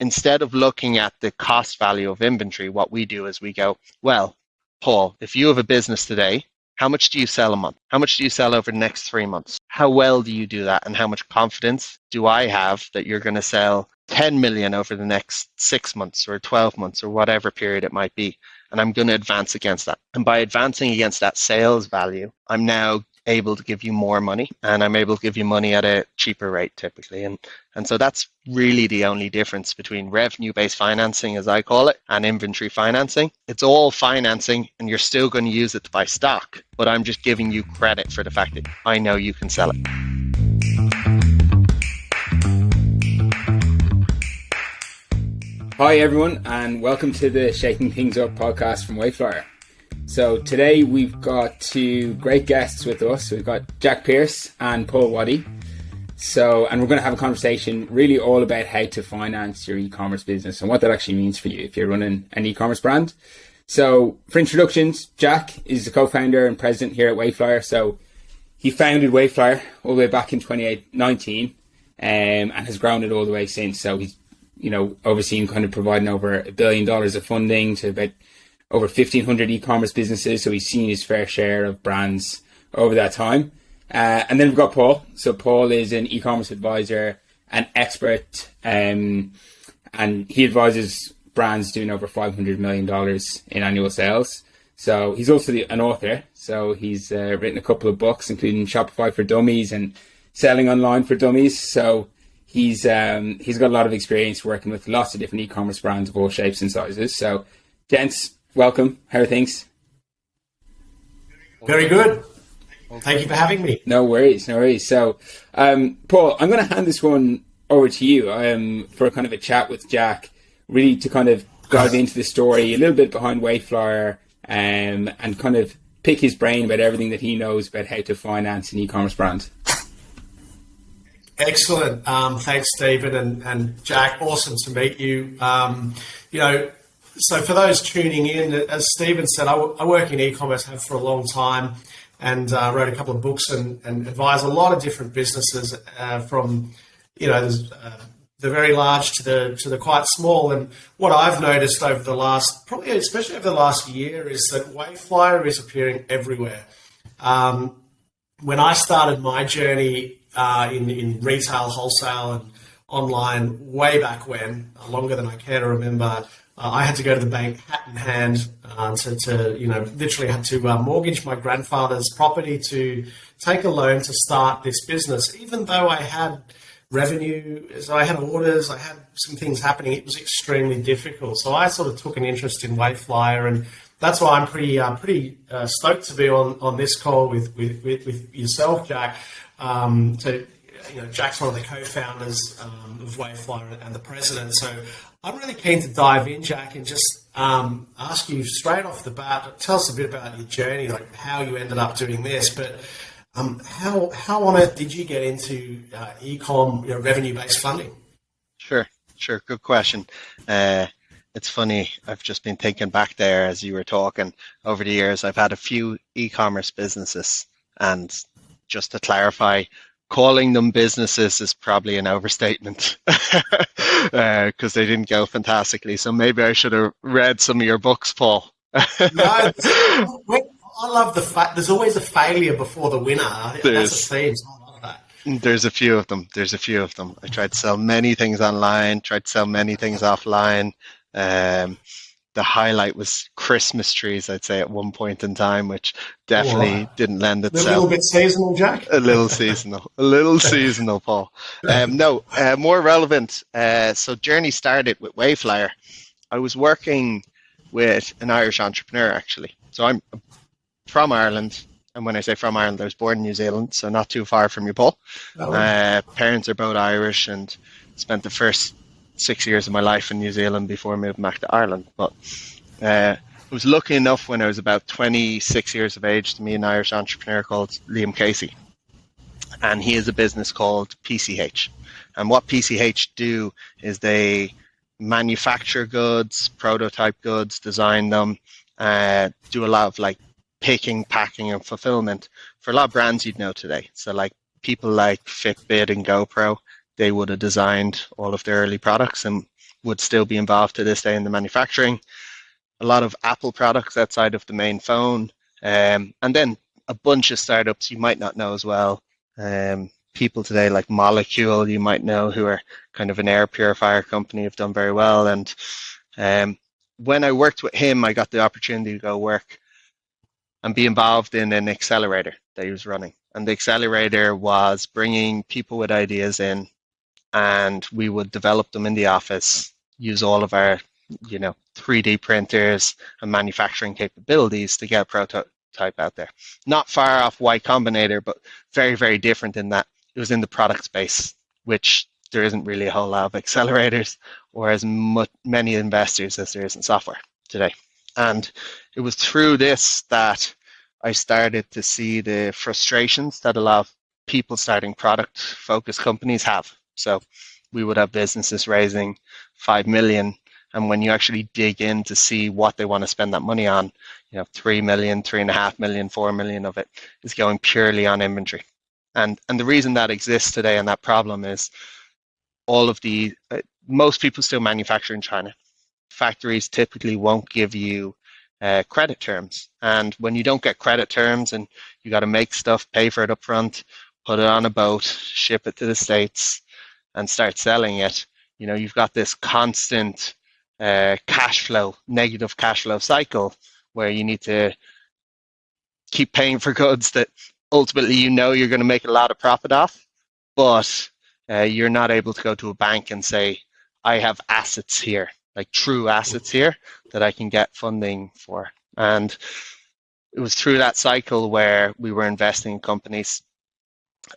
instead of looking at the cost value of inventory, what we do is we go, well, Paul, if you have a business today, how much do you sell a month? How much do you sell over the next 3 months? How well do you do that? And how much confidence do I have that you're going to sell 10 million over the next 6 months or 12 months or whatever period it might be? And I'm going to advance against that. And by advancing against that sales value, I'm now able to give you more money, and I'm able to give you money at a cheaper rate typically. And so that's really the only difference between revenue-based financing, as I call it, and inventory financing. It's all financing and you're still going to use it to buy stock, but I'm just giving you credit for the fact that I know you can sell it. Hi everyone, and welcome to the Shaking Things Up podcast from Wayflyer. So today we've got two great guests with us. We've got Jack Pierce and Paul Waddy. And we're going to have a conversation really all about how to finance your e-commerce business and what that actually means for you if you're running an e-commerce brand. So for introductions, Jack is the co-founder and president here at Wayflyer. So he founded Wayflyer all the way back in 2019 and has grown it all the way since. So he's overseeing kind of providing over $1 billion of funding to about over 1,500 e-commerce businesses. So he's seen his fair share of brands over that time. And then we've got Paul. So Paul is an e-commerce advisor, an expert, and he advises brands doing over $500 million in annual sales. So he's also an author. So he's written a couple of books, including Shopify for Dummies and Selling Online for Dummies. So he's got a lot of experience working with lots of different e-commerce brands of all shapes and sizes. So gents, welcome. How are things? Very good. Thank you for having me. No worries. So, Paul, I'm going to hand this one over to you for kind of a chat with Jack, really to kind of dive into the story, a little bit behind Wayflyer, and kind of pick his brain about everything that he knows about how to finance an e-commerce brand. Excellent. Thanks, Stephen and Jack. Awesome to meet you. So for those tuning in, as Stephen said, I work in e-commerce, have for a long time, and wrote a couple of books and advise a lot of different businesses from the very large to the quite small. And what I've noticed over the last, probably especially over the last year, is that Wayflyer is appearing everywhere. When I started my journey in retail, wholesale, and online way back when, longer than I care to remember, I had to go to the bank hat in hand literally had to mortgage my grandfather's property to take a loan to start this business. Even though I had revenue, so I had orders, I had some things happening, it was extremely difficult. So I sort of took an interest in Wayflyer, and that's why I'm pretty stoked to be on this call with yourself, Jack. Jack's one of the co-founders of Wayflyer and the president. So I'm really keen to dive in, Jack, and just ask you straight off the bat, tell us a bit about your journey, like how you ended up doing this. But how on earth did you get into e-com revenue-based funding? Sure. Good question. It's funny, I've just been thinking back there as you were talking. Over the years, I've had a few e-commerce businesses, and just to clarify, calling them businesses is probably an overstatement because they didn't go fantastically. So maybe I should have read some of your books, Paul. No, I love the fact there's always a failure before the winner. That's a theme. So I love that. There's a few of them. I tried to sell many things online, tried to sell many things offline. The highlight was Christmas trees, I'd say, at one point in time, which definitely didn't lend itself. A little bit seasonal, Jack? A little seasonal, Paul. More relevant. So journey started with Wayflyer. I was working with an Irish entrepreneur, actually. So I'm from Ireland. And when I say from Ireland, I was born in New Zealand, so not too far from you, Paul. Parents are both Irish, and spent the first 6 years of my life in New Zealand before moving back to Ireland. But I was lucky enough when I was about 26 years of age to meet an Irish entrepreneur called Liam Casey. And he has a business called PCH. And what PCH do is they manufacture goods, prototype goods, design them, do a lot of like picking, packing, and fulfillment for a lot of brands you'd know today. So like people like Fitbit and GoPro, they would have designed all of their early products, and would still be involved to this day in the manufacturing. A lot of Apple products outside of the main phone, and then a bunch of startups you might not know as well. People today like Molecule, you might know, who are kind of an air purifier company, have done very well. And when I worked with him, I got the opportunity to go work and be involved in an accelerator that he was running. And the accelerator was bringing people with ideas in, and we would develop them in the office, use all of our 3D printers and manufacturing capabilities to get a prototype out there. Not far off Y Combinator, but very, very different in that it was in the product space, which there isn't really a whole lot of accelerators or as many investors as there is in software today. And it was through this that I started to see the frustrations that a lot of people starting product-focused companies have. So we would have businesses raising 5 million, and when you actually dig in to see what they want to spend that money on, 3 million, 3.5 million, 4 million of it is going purely on inventory. And the reason that exists today and that problem is all of the most people still manufacture in China. Factories typically won't give you credit terms, and when you don't get credit terms and you got to make stuff, pay for it up front, put it on a boat, ship it to the States, and start selling it, you've got this constant negative cash flow cycle where you need to keep paying for goods that ultimately you're going to make a lot of profit off, but you're not able to go to a bank and say, I have assets here, like true assets here that I can get funding for. And it was through that cycle where we were investing in companies.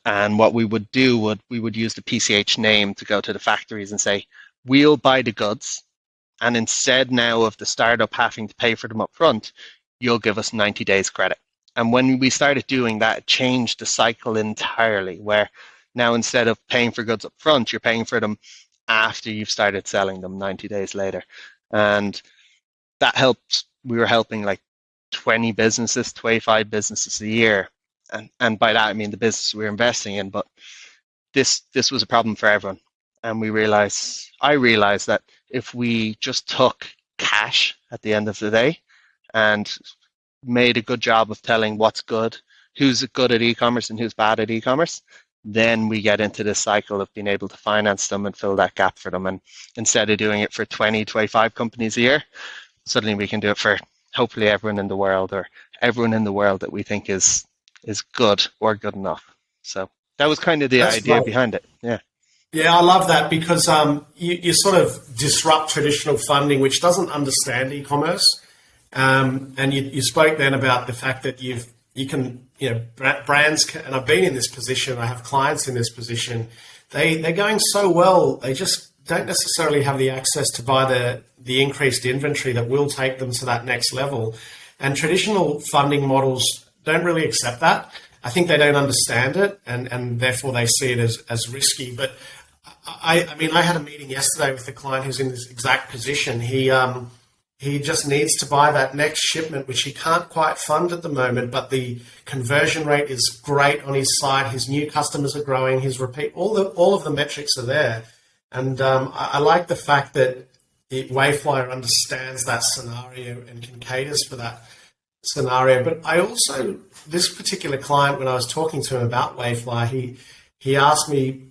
And what we would do, we would use the PCH name to go to the factories and say, we'll buy the goods. And instead now of the startup having to pay for them up front, you'll give us 90 days credit. And when we started doing that, it changed the cycle entirely, where now instead of paying for goods up front, you're paying for them after you've started selling them 90 days later. And that helped. We were helping like 20 businesses, 25 businesses a year. And by that, I mean the business we were investing in. But this was a problem for everyone. And I realized that if we just took cash at the end of the day and made a good job of telling what's good, who's good at e-commerce and who's bad at e-commerce, then we get into this cycle of being able to finance them and fill that gap for them. And instead of doing it for 20, 25 companies a year, suddenly we can do it for hopefully everyone in the world, or everyone in the world that we think is good or good enough. So that was kind of the idea behind it. Yeah. Yeah, I love that because you sort of disrupt traditional funding, which doesn't understand e-commerce. And you spoke then about the fact that brands can, and I've been in this position, I have clients in this position, they're going so well, they just don't necessarily have the access to buy the increased inventory that will take them to that next level. And traditional funding models don't really accept that. I think they don't understand it, and therefore they see it as risky. But I mean, I had a meeting yesterday with a client who's in this exact position. He just needs to buy that next shipment, which he can't quite fund at the moment, but the conversion rate is great on his site. His new customers are growing. His repeat, all of the metrics are there. And I like the fact that Wayflyer understands that scenario and can cater for that scenario. But I also, this particular client, when I was talking to him about Wayflyer, he asked me,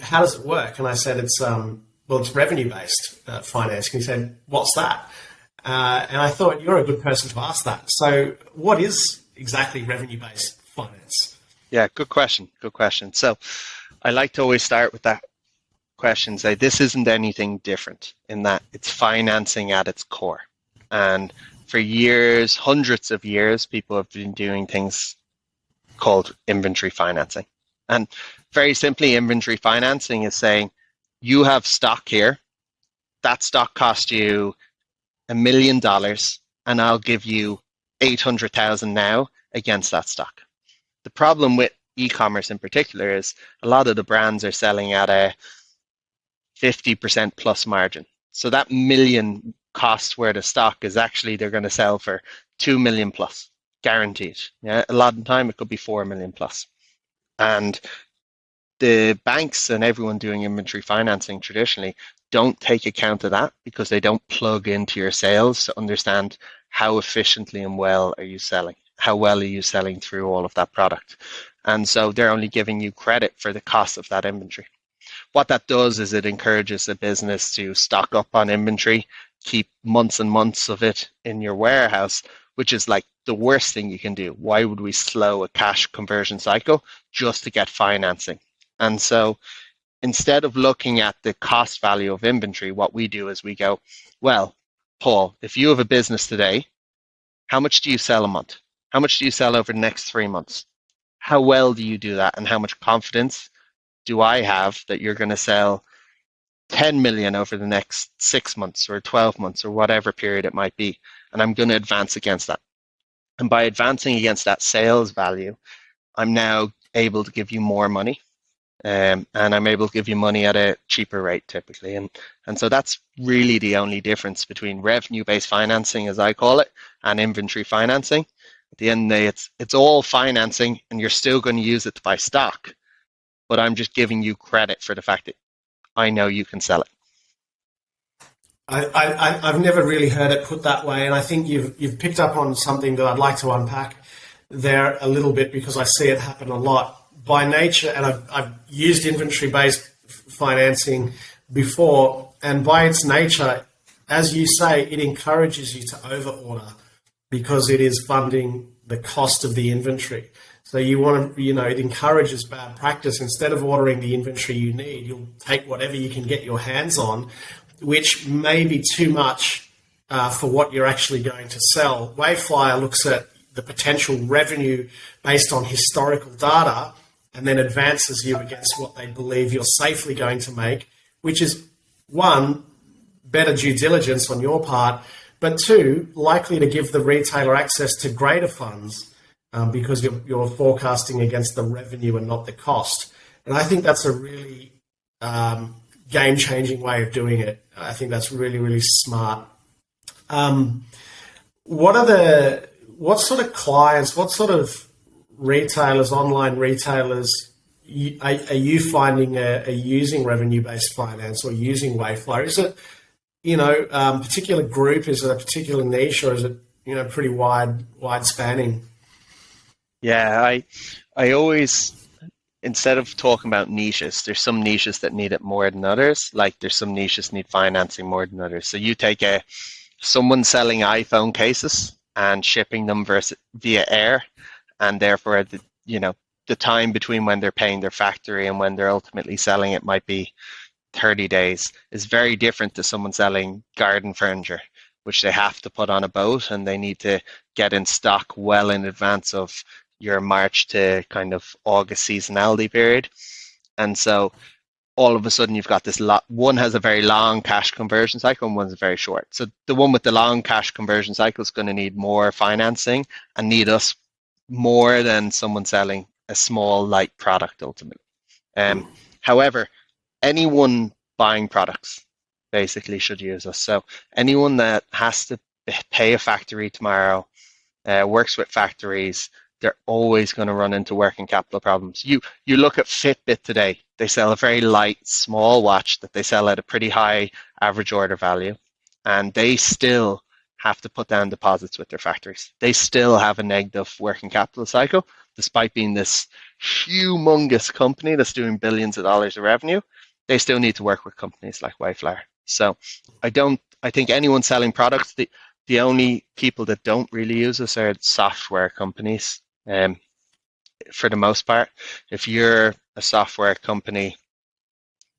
how does it work? And I said, it's revenue-based finance. And he said, what's that? And I thought, you're a good person to ask that. So what is exactly revenue-based finance? Yeah, good question. Good question. So I like to always start with that question, say this isn't anything different in that it's financing at its core. And for years, hundreds of years, people have been doing things called inventory financing. And very simply, inventory financing is saying, you have stock here, that stock cost you $1 million, and I'll give you 800,000 now against that stock. The problem with e-commerce in particular is a lot of the brands are selling at a 50% plus margin. So that million cost worth of stock is actually they're going to sell for 2 million plus, guaranteed. Yeah, a lot of the time it could be 4 million plus. And the banks and everyone doing inventory financing traditionally don't take account of that because they don't plug into your sales to understand how efficiently and well are you selling, how well are you selling through all of that product. And so they're only giving you credit for the cost of that inventory. What that does is it encourages a business to stock up on inventory, keep months and months of it in your warehouse, which is like the worst thing you can do. Why would we slow a cash conversion cycle just to get financing? And so instead of looking at the cost value of inventory, what we do is we go, well, Paul, if you have a business today, how much do you sell a month? How much do you sell over the next 3 months? How well do you do that? And how much confidence do I have that you're going to sell 10 million over the next 6 months or 12 months or whatever period it might be? And I'm going to advance against that. And by advancing against that sales value, I'm now able to give you more money. And I'm able to give you money at a cheaper rate typically. And so that's really the only difference between revenue-based financing, as I call it, and inventory financing. At the end of the day, it's all financing and you're still going to use it to buy stock, but I'm just giving you credit for the fact that I know you can sell it. I've never really heard it put that way, and I think you've picked up on something that I'd like to unpack there a little bit because I see it happen a lot. By nature, and I've used inventory-based financing before, and by its nature, as you say, it encourages you to overorder because it is funding the cost of the inventory. So you want to, it encourages bad practice. Instead of ordering the inventory you need, you'll take whatever you can get your hands on, which may be too much for what you're actually going to sell. Waveflyer looks at the potential revenue based on historical data and then advances you against what they believe you're safely going to make, which is, one, better due diligence on your part, but two, likely to give the retailer access to greater funds because you're forecasting against the revenue and not the cost. And I think that's a really game-changing way of doing it. I think that's really, really smart. What sort of clients, what sort of retailers, online retailers, are you finding are using revenue-based finance or using Waveflyer? Is it, particular group? Is it a particular niche, or is it, pretty wide spanning? Yeah, I always, instead of talking about niches, there's some niches that need it more than others. Like there's some niches need financing more than others. So you take someone selling iPhone cases and shipping them via air, and therefore the time between when they're paying their factory and when they're ultimately selling it might be 30 days, is very different to someone selling garden furniture, which they have to put on a boat and they need to get in stock well in advance of your March to kind of August seasonality period. And so all of a sudden you've got this one has a very long cash conversion cycle and one's very short. So the one with the long cash conversion cycle is going to need more financing and need us more than someone selling a small light product ultimately. However, anyone buying products basically should use us. So anyone that has to pay a factory tomorrow, works with factories, they're always going to run into working capital problems. You look at Fitbit today, they sell a very light, small watch that they sell at a pretty high average order value, and they still have to put down deposits with their factories. They still have a negative working capital cycle, despite being this humongous company that's doing billions of dollars of revenue. They still need to work with companies like Waveflyer. So I think anyone selling products, the only people that don't really use us are software companies. For the most part, if you're a software company,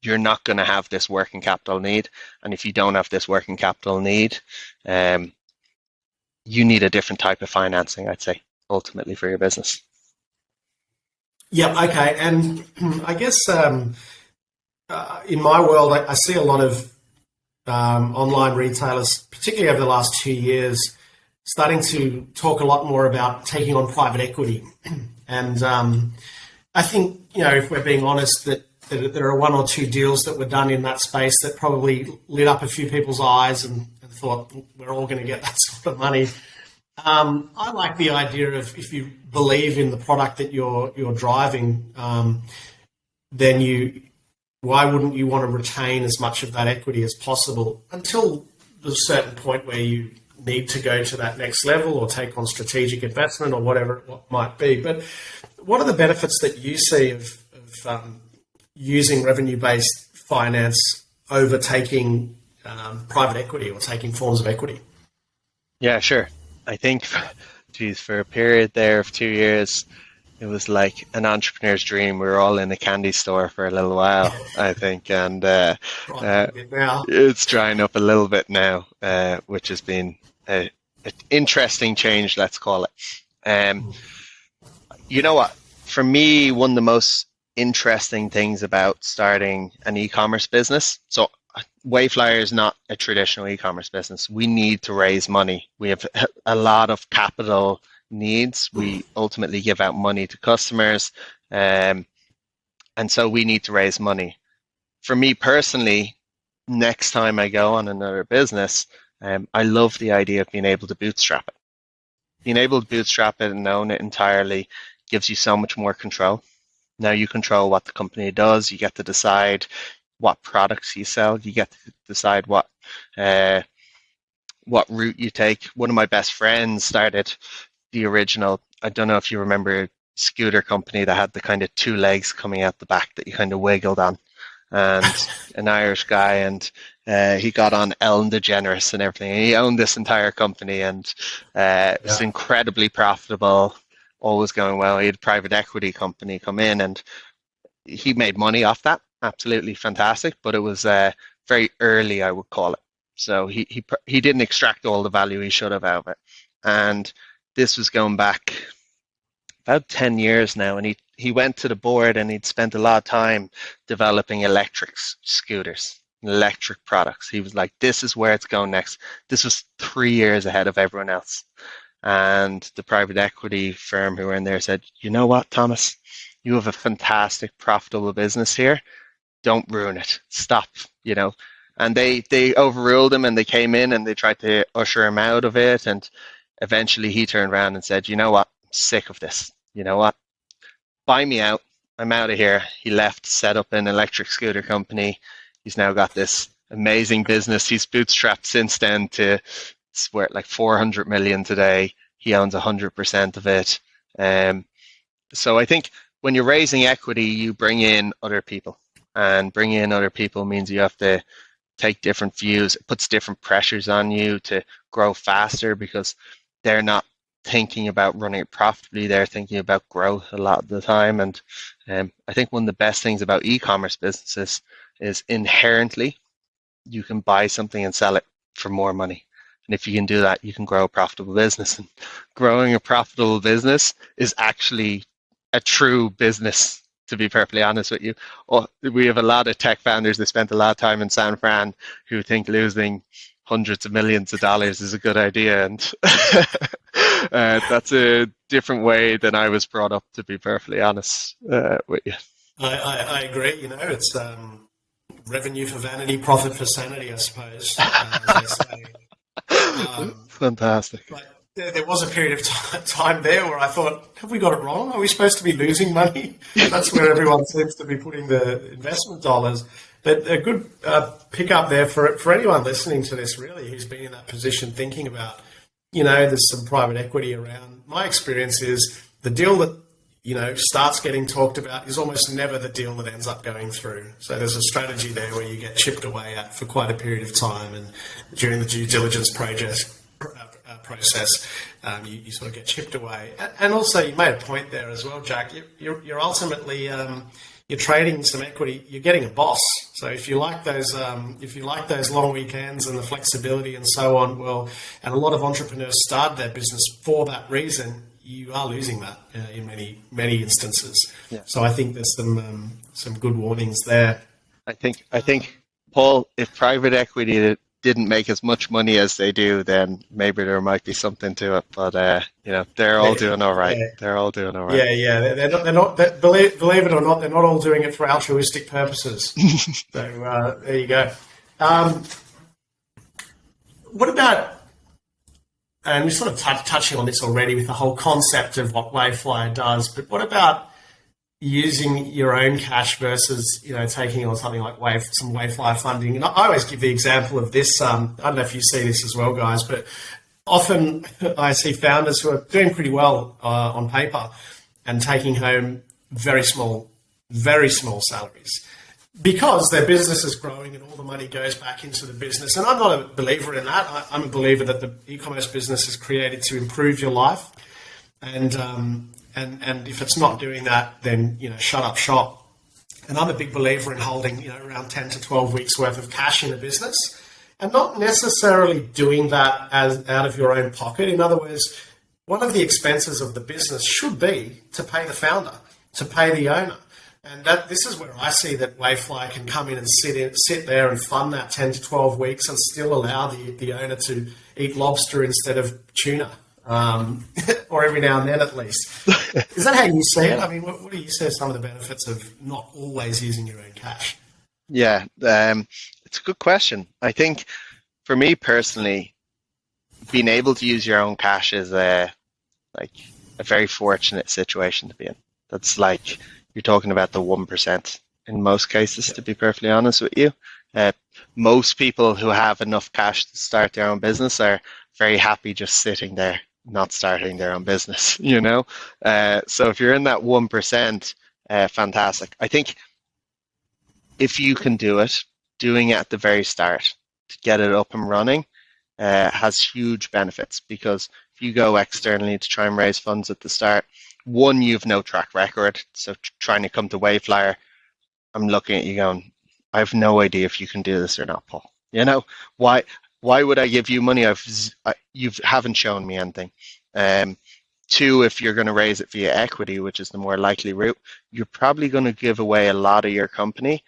you're not going to have this working capital need. And if you don't have this working capital need, you need a different type of financing, I'd say, ultimately for your business. Yeah, okay. And I guess in my world, I see a lot of online retailers, particularly over the last 2 years, starting to talk a lot more about taking on private equity. And I think, if we're being honest, that there are one or two deals that were done in that space that probably lit up a few people's eyes and thought, we're all going to get that sort of money. I like the idea of, if you believe in the product that you're driving, then you why wouldn't you want to retain as much of that equity as possible until a certain point where you need to go to that next level or take on strategic investment or whatever it might be? But what are the benefits that you see of using revenue-based finance over taking private equity or taking forms of equity? Yeah, sure. I think, geez, for a period there of 2 years, it was like an entrepreneur's dream. We were all in a candy store for a little while, I think, and Now, it's drying up a little bit now, which has been an interesting change, let's call it. You know what? For me, one of the most interesting things about starting an e-commerce business. So Wayflyer is not a traditional e-commerce business. We need to raise money. We have a lot of capital needs. We ultimately give out money to customers, and so we need to raise money. For me personally, next time I go on another business, I love the idea of being able to bootstrap it. Being able to bootstrap it and own it entirely gives you so much more control. Now you control what the company does. You get to decide what products you sell. You get to decide what route you take. One of my best friends started the original, I don't know if you remember, scooter company that had the kind of two legs coming out the back that you kind of wiggled on. And an Irish guy, and he got on Ellen DeGeneres and everything. And he owned this entire company, and it was incredibly profitable, always going well. He had a private equity company come in, and he made money off that. Absolutely fantastic, but it was very early, I would call it. So he didn't extract all the value he should have out of it. And this was going back about 10 years now, and he went to the board and he'd spent a lot of time developing electric scooters, electric products. He was like, this is where it's going next. This was 3 years ahead of everyone else. And the private equity firm who were in there said, you know what, Thomas, you have a fantastic, profitable business here. Don't ruin it. Stop, you know. And they overruled him, and they came in and they tried to usher him out of it. And eventually he turned around and said, you know what, I'm sick of this. You know what? Buy me out. I'm out of here. He left, set up an electric scooter company. He's now got this amazing business. He's bootstrapped since then to, it's worth like 400 million today. He owns 100% of it. So I think when you're raising equity, you bring in other people, and bringing in other people means you have to take different views. It puts different pressures on you to grow faster because they're not thinking about running it profitably. They're thinking about growth a lot of the time. And I think one of the best things about e-commerce businesses is inherently you can buy something and sell it for more money. And if you can do that, you can grow a profitable business. And growing a profitable business is actually a true business, to be perfectly honest with you. We have a lot of tech founders that spent a lot of time in San Fran who think losing hundreds of millions of dollars is a good idea. And that's a different way than I was brought up, to be perfectly honest with you. I agree. You know, it's revenue for vanity, profit for sanity, I suppose, as they say. Fantastic. But there was a period of time there where I thought, have we got it wrong? Are we supposed to be losing money? That's where everyone seems to be putting the investment dollars. But a good pickup there for anyone listening to this, really, who's been in that position thinking about, you know, there's some private equity around. My experience is the deal that, you know, starts getting talked about is almost never the deal that ends up going through. So there's a strategy there where you get chipped away at for quite a period of time, and during the due diligence process, you sort of get chipped away. And also, you made a point there as well, Jack. You're ultimately you're trading some equity. You're getting a boss. So if you like those long weekends and the flexibility and so on, well, and a lot of entrepreneurs start their business for that reason. You are losing that in many instances. Yeah. So I think there's some good warnings there. I think Paul, if private equity didn't make as much money as they do, then maybe there might be something to it. But you know, they're all doing all right. Yeah. They're all doing all right. Yeah. They're not. Believe it or not, they're not all doing it for altruistic purposes. So there you go. What about? And we're sort of touching on this already with the whole concept of what Wayflyer does, but what about using your own cash versus taking on something like some Wayflyer funding. And I always give the example of this. I don't know if you see this as well, guys, but often I see founders who are doing pretty well on paper and taking home very small salaries because their business is growing and all the money goes back into the business. And I'm not a believer in that. I'm a believer that the e-commerce business is created to improve your life. And if it's not doing that, then, shut up shop. And I'm a big believer in holding, around 10 to 12 weeks worth of cash in a business and not necessarily doing that as out of your own pocket. In other words, one of the expenses of the business should be to pay the founder, to pay the owner. And this is where I see that Wayflyer can come in and sit there and fund that 10 to 12 weeks and still allow the owner to eat lobster instead of tuna, or every now and then at least. Is that how you see it? I mean, what do you say are some of the benefits of not always using your own cash? Yeah, it's a good question. I think for me personally, being able to use your own cash is a very fortunate situation to be in. That's like you're talking about the 1% in most cases, to be perfectly honest with you. Most people who have enough cash to start their own business are very happy just sitting there, not starting their own business, So if you're in that 1%, fantastic. I think if you can do it, doing it at the very start to get it up and running has huge benefits, because if you go externally to try and raise funds at the start, one, you've no track record. So trying to come to Wayflyer, I'm looking at you going, I have no idea if you can do this or not, Paul. Why would I give you money? You haven't shown me anything. Two, if you're going to raise it via equity, which is the more likely route, you're probably going to give away a lot of your company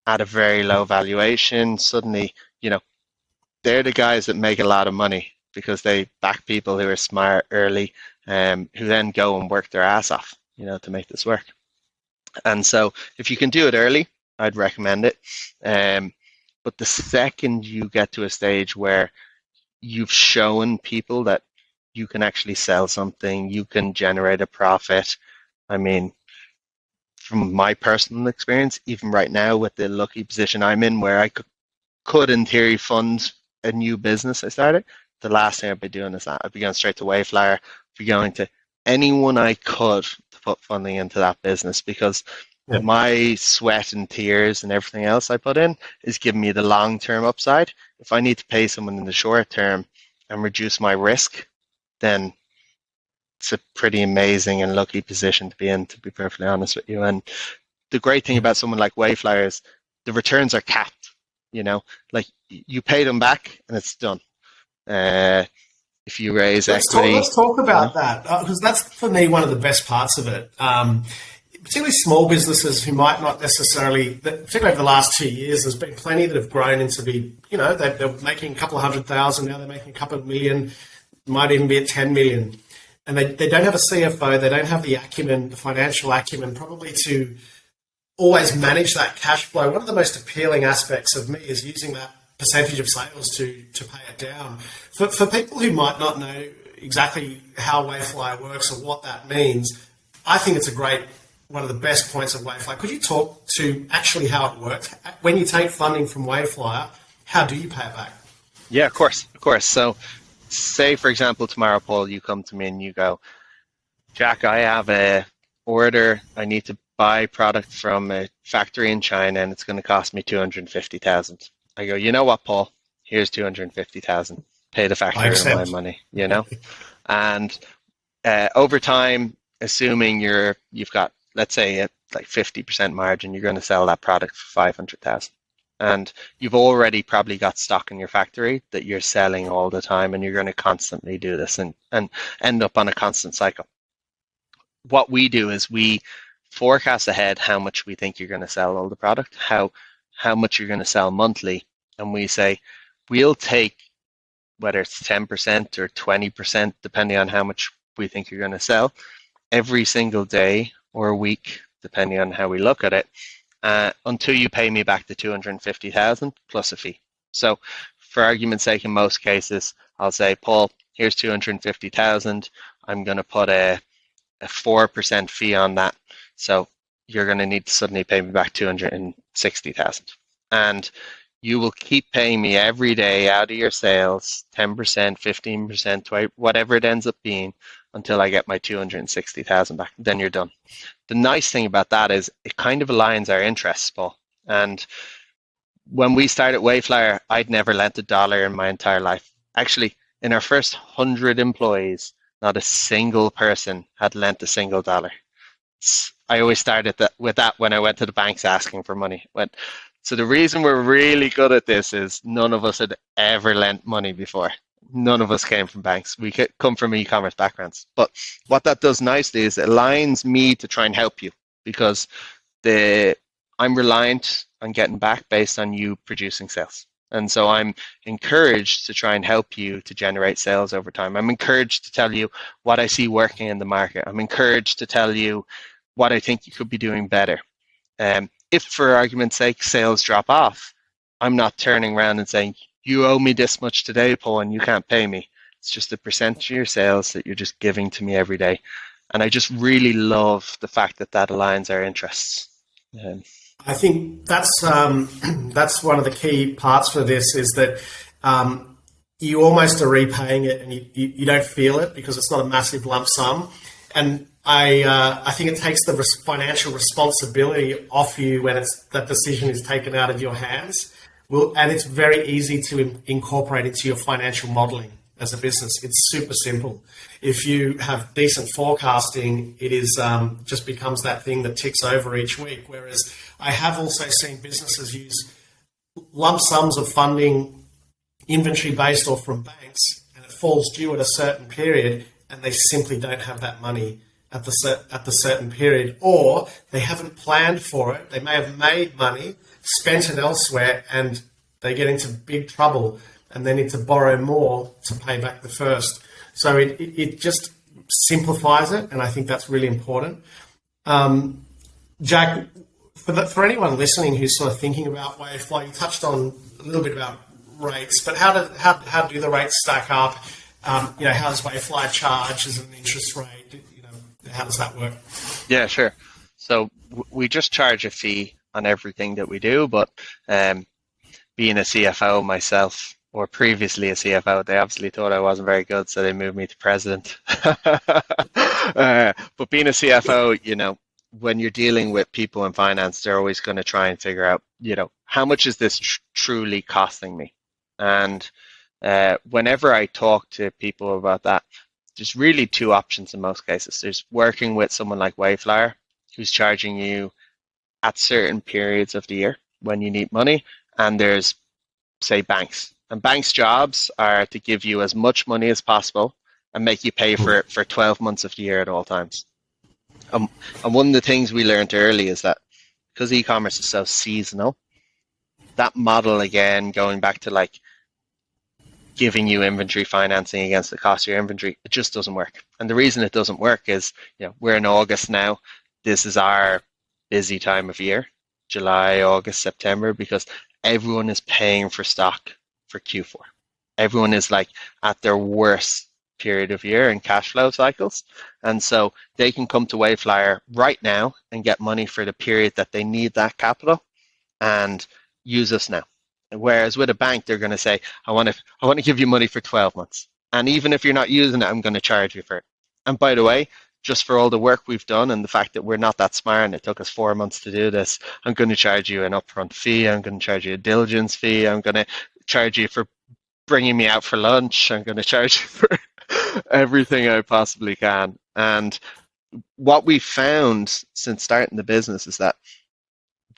at a very low valuation. Suddenly, they're the guys that make a lot of money because they back people who are smart early, who then go and work their ass off, to make this work. And so if you can do it early, I'd recommend it. But the second you get to a stage where you've shown people that you can actually sell something, you can generate a profit. I mean, from my personal experience, even right now with the lucky position I'm in where I could in theory fund a new business I started, the last thing I'd be doing is that. I'd be going straight to Wayflyer, I'd be going to anyone I could to put funding into that business, because my sweat and tears and everything else I put in is giving me the long-term upside. If I need to pay someone in the short term and reduce my risk, then it's a pretty amazing and lucky position to be in, to be perfectly honest with you. And the great thing about someone like Wayflyer is the returns are capped. Like you pay them back and it's done. If you raise equity, let's talk about that, because that's for me one of the best parts of it. Particularly small businesses who might not necessarily, particularly over the last 2 years, there's been plenty that have grown into be, they're making a couple of 100,000, now they're making a couple of million, might even be at 10 million. And they don't have a CFO, they don't have the acumen, the financial acumen, probably to always manage that cash flow. One of the most appealing aspects of me is using that percentage of sales to pay it down. For people who might not know exactly how Wayflyer works or what that means, I think it's one of the best points of Wayflyer. Could you talk to actually how it works? When you take funding from Wayflyer, how do you pay it back? Yeah, of course. So say, for example, tomorrow, Paul, you come to me and you go, Jack, I have a order. I need to buy product from a factory in China and it's going to cost me 250,000. I go, you know what, Paul? Here's 250,000. Pay the factory my money, And over time, assuming you've got, let's say, like 50% margin, you're going to sell that product for 500,000. And you've already probably got stock in your factory that you're selling all the time, and you're going to constantly do this and end up on a constant cycle. What we do is we forecast ahead how much we think you're going to sell all the product, how much you're going to sell monthly, and we say we'll take whether it's 10% or 20%, depending on how much we think you're going to sell, every single day or week, depending on how we look at it, until you pay me back the 250,000 plus a fee. So for argument's sake, in most cases, I'll say, Paul, here's 250,000. I'm going to put a 4% fee on that. So you're going to need to suddenly pay me back 260,000. And you will keep paying me every day out of your sales, 10%, 15%, whatever it ends up being, until I get my 260,000 back. Then you're done. The nice thing about that is it kind of aligns our interests, Paul. And when we started Wayflyer, I'd never lent $1 in my entire life. Actually, in our first 100 employees, not a single person had lent a single dollar. I always started with that when I went to the banks asking for money. So the reason we're really good at this is none of us had ever lent money before. None of us came from banks. We come from e-commerce backgrounds. But what that does nicely is it aligns me to try and help you, because I'm reliant on getting back based on you producing sales. And so I'm encouraged to try and help you to generate sales over time. I'm encouraged to tell you what I see working in the market. I'm encouraged to tell you what I think you could be doing better. If, for argument's sake, sales drop off, I'm not turning around and saying, you owe me this much today, Paul, and you can't pay me. It's just a percentage of your sales that you're just giving to me every day. And I just really love the fact that aligns our interests. I think that's one of the key parts for this, is that you almost are repaying it and you don't feel it because it's not a massive lump sum. And I think it takes the financial responsibility off you when that decision is taken out of your hands. And it's very easy to incorporate into your financial modeling as a business. It's super simple. If you have decent forecasting, it is just becomes that thing that ticks over each week. Whereas I have also seen businesses use lump sums of funding, inventory based or from banks, and it falls due at a certain period, and they simply don't have that money at the certain period, or they haven't planned for it. They may have made money, spent it elsewhere, and they get into big trouble and they need to borrow more to pay back the first. So it just simplifies it, and I think that's really important. Jack, for anyone listening who's sort of thinking about Wayflyer, you touched on a little bit about rates, but how do the rates stack up? How does Wayflyer charge as an interest rate? How does that work? Yeah, sure. So we just charge a fee on everything that we do, but being a CFO myself, or previously a CFO, they obviously thought I wasn't very good, so they moved me to president. But being a CFO, when you're dealing with people in finance, they're always going to try and figure out, how much is this truly costing me? And whenever I talk to people about that, there's really two options in most cases. There's working with someone like Wayflyer, who's charging you at certain periods of the year when you need money, and there's, say, banks. And banks' jobs are to give you as much money as possible and make you pay for it for 12 months of the year at all times. And one of the things we learned early is that because e-commerce is so seasonal, that model, again, going back to like giving you inventory financing against the cost of your inventory, it just doesn't work. And the reason it doesn't work is, we're in August now. This is our busy time of year, July, August, September, because everyone is paying for stock for Q4. Everyone is like at their worst period of year in cash flow cycles. And so they can come to Wayflyer right now and get money for the period that they need that capital and use us now. Whereas with a bank, they're going to say, I want to give you money for 12 months. And even if you're not using it, I'm going to charge you for it. And by the way, just for all the work we've done and the fact that we're not that smart and it took us 4 months to do this, I'm going to charge you an upfront fee. I'm going to charge you a diligence fee. I'm going to charge you for bringing me out for lunch. I'm going to charge you for everything I possibly can. And what we found since starting the business is that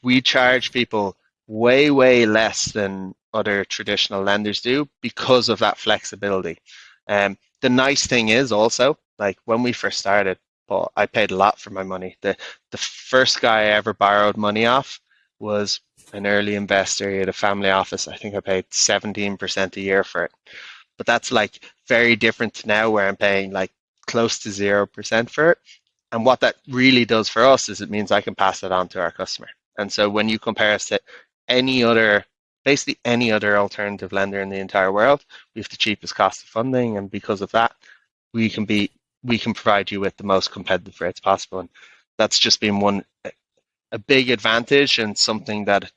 we charge people way, way less than other traditional lenders do because of that flexibility. The nice thing is also, like when we first started, Paul, I paid a lot for my money. The first guy I ever borrowed money off was an early investor. He had a family office. I think I paid 17% a year for it. But that's like very different to now where I'm paying like close to 0% for it. And what that really does for us is it means I can pass it on to our customer. And so when you compare us to basically any other alternative lender in the entire world, we have the cheapest cost of funding. And because of that, we can provide you with the most competitive rates possible. And that's just been a big advantage, and something that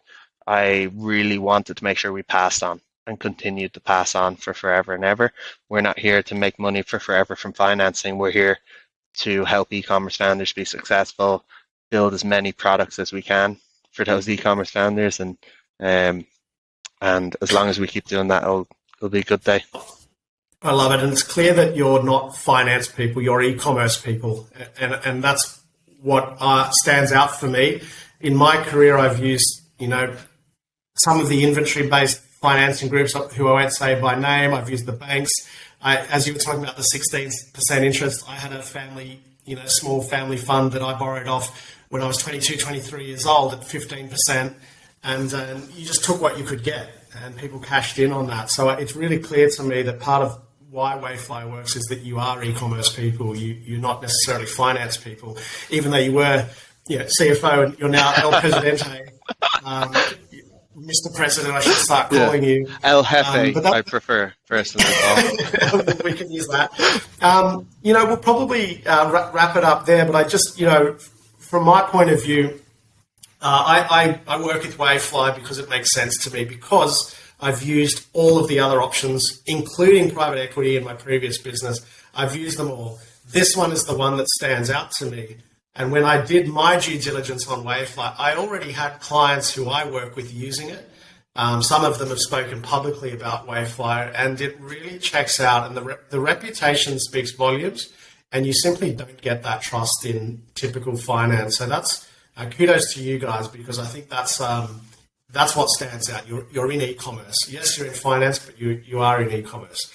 I really wanted to make sure we passed on and continued to pass on for forever and ever. We're not here to make money for forever from financing. We're here to help e-commerce founders be successful, build as many products as we can for those e-commerce founders, and as long as we keep doing that, it'll be a good day. I love it, and it's clear that you're not finance people; you're e-commerce people, and that's what stands out for me. In my career, I've used some of the inventory-based financing groups who I won't say by name. I've used the banks. As you were talking about the 16% interest, I had a family, small family fund that I borrowed off when I was 22, 23 years old at 15%, and you just took what you could get, and people cashed in on that. So it's really clear to me that part of why Wayfly works is that you are e-commerce people. You're not necessarily finance people, even though you were CFO and you're now El Presidente. Mr. President, I should start calling you. El Jefe, I prefer, personally. We can use that. We'll probably wrap it up there, but I just, from my point of view, I work with Wayfly because it makes sense to me, because I've used all of the other options, including private equity in my previous business. I've used them all. This one is the one that stands out to me. And when I did my due diligence on Wayfly, I already had clients who I work with using it. Some of them have spoken publicly about Wayfly, and it really checks out. And the reputation speaks volumes, and you simply don't get that trust in typical finance. So that's kudos to you guys, because I think that's what stands out. You're in e-commerce. Yes, you're in finance, but you are in e-commerce.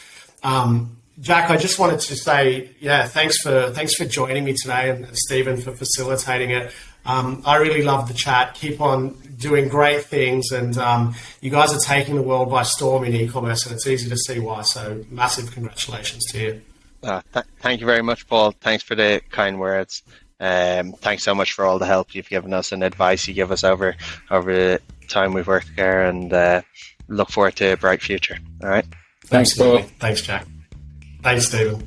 Jack, I just wanted to say, thanks for joining me today, and Stephen for facilitating it. I really love the chat. Keep on doing great things, and you guys are taking the world by storm in e-commerce, and it's easy to see why. So massive congratulations to you. Thank you very much, Paul. Thanks for the kind words. Thanks so much for all the help you've given us and advice you give us over the time we've worked together, and look forward to a bright future. All right. Thanks, Paul. Thanks, Jack. Thanks, Stephen.